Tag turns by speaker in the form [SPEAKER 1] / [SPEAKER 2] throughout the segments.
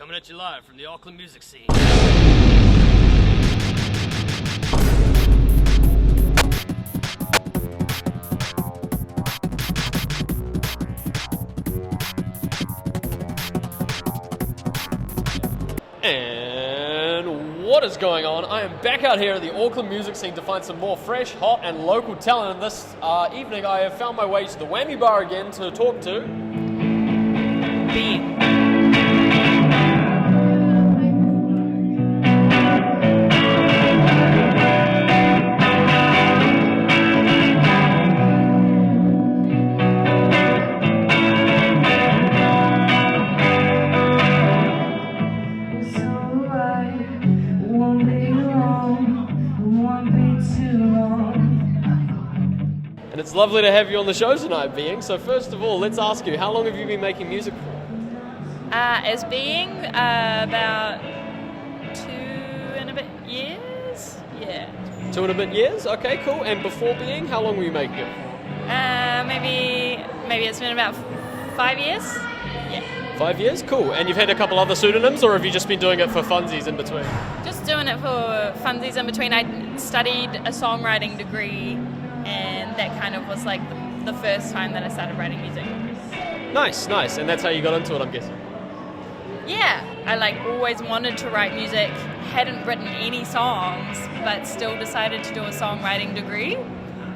[SPEAKER 1] coming at you live from the Auckland music scene.
[SPEAKER 2] And what is going on? I am back out here at the Auckland music scene to find some more fresh, hot and local talent. And this evening I have found my way to the Whammy Bar again to talk to
[SPEAKER 3] Bean.
[SPEAKER 2] And it's lovely to have you on the show tonight, Being. So first of all, let's ask you, how long have you been making music for?
[SPEAKER 3] As being about 2 and a bit years. Yeah.
[SPEAKER 2] 2 and a bit years? Okay, cool. And before Being, how long were you making it for?
[SPEAKER 3] Maybe it's been about 5 years. Yeah.
[SPEAKER 2] 5 years? Cool. And you've had a couple other pseudonyms, or have you just been doing it for funsies in between?
[SPEAKER 3] Just doing it for funsies in between. I studied a songwriting degree, and that kind of was like the first time that I started writing music.
[SPEAKER 2] Nice. And that's how you got into it, I'm guessing?
[SPEAKER 3] Yeah. I always wanted to write music, hadn't written any songs, but still decided to do a songwriting degree.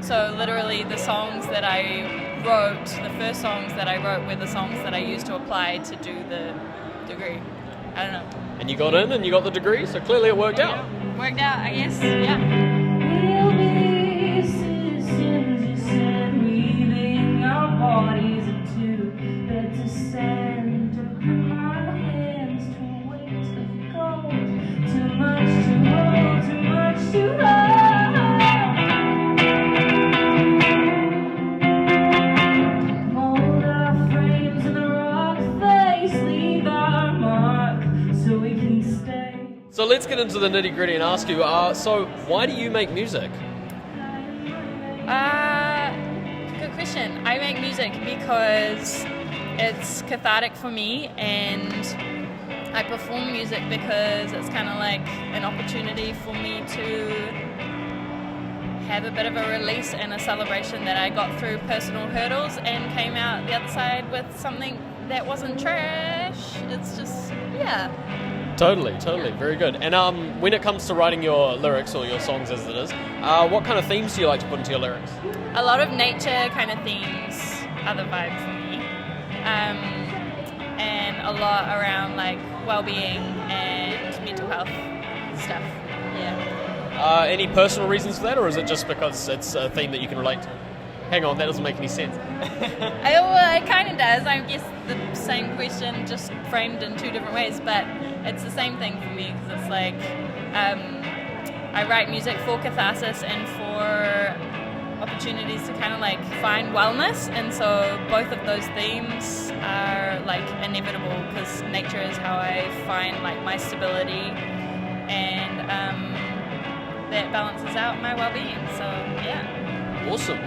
[SPEAKER 3] So literally the songs that I wrote, the first songs that I wrote were the songs that I used to apply to do the degree. I don't know.
[SPEAKER 2] And you got in and you got the degree, so clearly it worked out.
[SPEAKER 3] Worked out, I guess, yeah.
[SPEAKER 2] So let's get into the nitty gritty and ask you, so why do you make music?
[SPEAKER 3] Good question. I make music because it's cathartic for me, and I perform music because it's kind of like an opportunity for me to have a bit of a release and a celebration that I got through personal hurdles and came out the other side with something that wasn't trash. It's just, yeah.
[SPEAKER 2] Totally, very good. And when it comes to writing your lyrics, or your songs as it is, what kind of themes do you like to put into your lyrics?
[SPEAKER 3] A lot of nature kind of themes are the vibe for me. And a lot around well-being and mental health stuff, yeah.
[SPEAKER 2] Any personal reasons for that, or is it just because it's a theme that you can relate to? Hang on, that doesn't make any sense.
[SPEAKER 3] It kind of does. I guess the same question, just framed in 2 different ways, but it's the same thing for me, because it's I write music for catharsis and for opportunities to kind of find wellness, and so both of those themes are inevitable, because nature is how I find my stability, and that balances out my well-being, so yeah.
[SPEAKER 2] Awesome.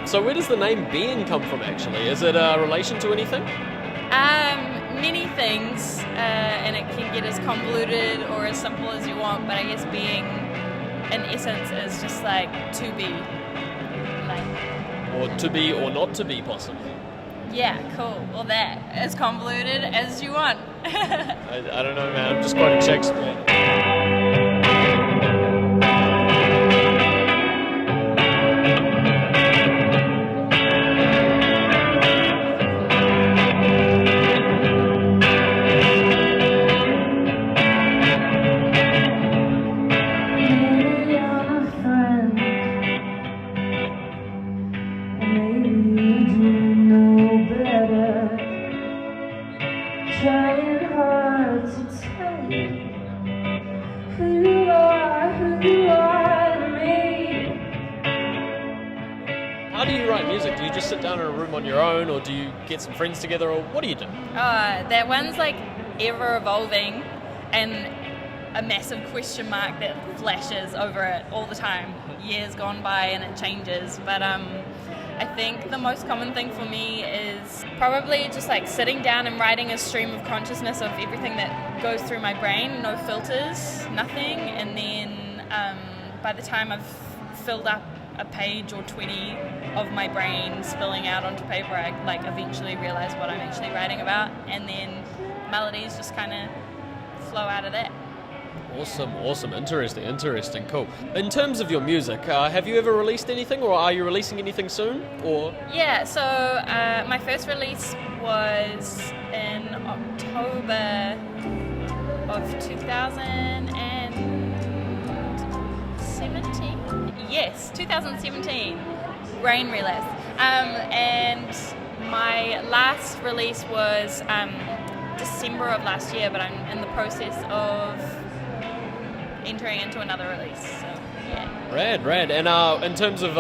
[SPEAKER 2] So where does the name Being come from, actually? Is it a relation to anything?
[SPEAKER 3] Many things, and it can get as convoluted or as simple as you want, but I guess being, in essence, is just to be.
[SPEAKER 2] Or to be or not to be, possibly.
[SPEAKER 3] Yeah, cool. Well, that, as convoluted as you want.
[SPEAKER 2] I don't know, man. I'm just quoting Shakespeare.
[SPEAKER 4] Trying hard to tell you who you are to me.
[SPEAKER 2] How do you write music? Do you just sit down in a room on your own, or do you get some friends together, or what do you do?
[SPEAKER 3] That one's ever evolving, and a massive question mark that flashes over it all the time. Years gone by and it changes, but I think the most common thing for me is probably just like sitting down and writing a stream of consciousness of everything that goes through my brain, no filters, nothing, and then by the time I've filled up a page or 20 of my brain spilling out onto paper, I like eventually realize what I'm actually writing about, and then melodies just kind of flow out of that.
[SPEAKER 2] Awesome, interesting, cool. In terms of your music, have you ever released anything, or are you releasing anything soon, or?
[SPEAKER 3] Yeah, so my first release was in October of 2017. Yes, 2017. Brain relapse. And my last release was December of last year, but I'm in the process of entering into another release, so yeah.
[SPEAKER 2] Rad. And in terms of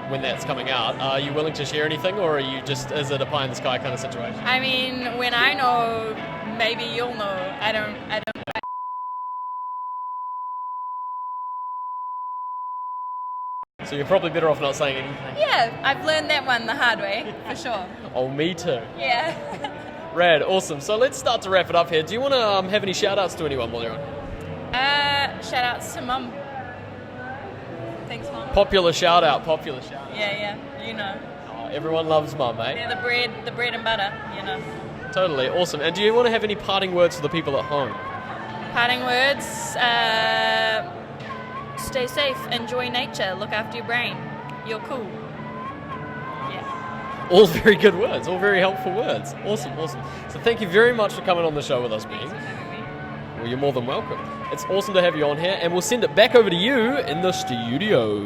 [SPEAKER 2] when that's coming out, are you willing to share anything, or are you just, is it a pie in the sky kind of situation?
[SPEAKER 3] I mean, when I know, maybe you'll know. I don't.
[SPEAKER 2] So you're probably better off not saying anything.
[SPEAKER 3] Yeah, I've learned that one the hard way, for sure.
[SPEAKER 2] Oh, me too.
[SPEAKER 3] Yeah.
[SPEAKER 2] Rad, awesome. So let's start to wrap it up here. Do you want to have any shout-outs to anyone while you're on?
[SPEAKER 3] Shout outs to Mum. Thanks, Mum.
[SPEAKER 2] Popular shout-out.
[SPEAKER 3] Yeah, you know.
[SPEAKER 2] Oh, everyone loves Mum, eh?
[SPEAKER 3] They're the bread and butter, you know.
[SPEAKER 2] Totally, awesome. And do you want to have any parting words for the people at home?
[SPEAKER 3] Parting words, stay safe, enjoy nature, look after your brain. You're cool. Yeah.
[SPEAKER 2] All very good words, all very helpful words. Awesome. So thank you very much for coming on the show with us, Bean.
[SPEAKER 3] Thanks for having me.
[SPEAKER 2] Well, you're more than welcome. It's awesome to have you on here, and we'll send it back over to you in the studio.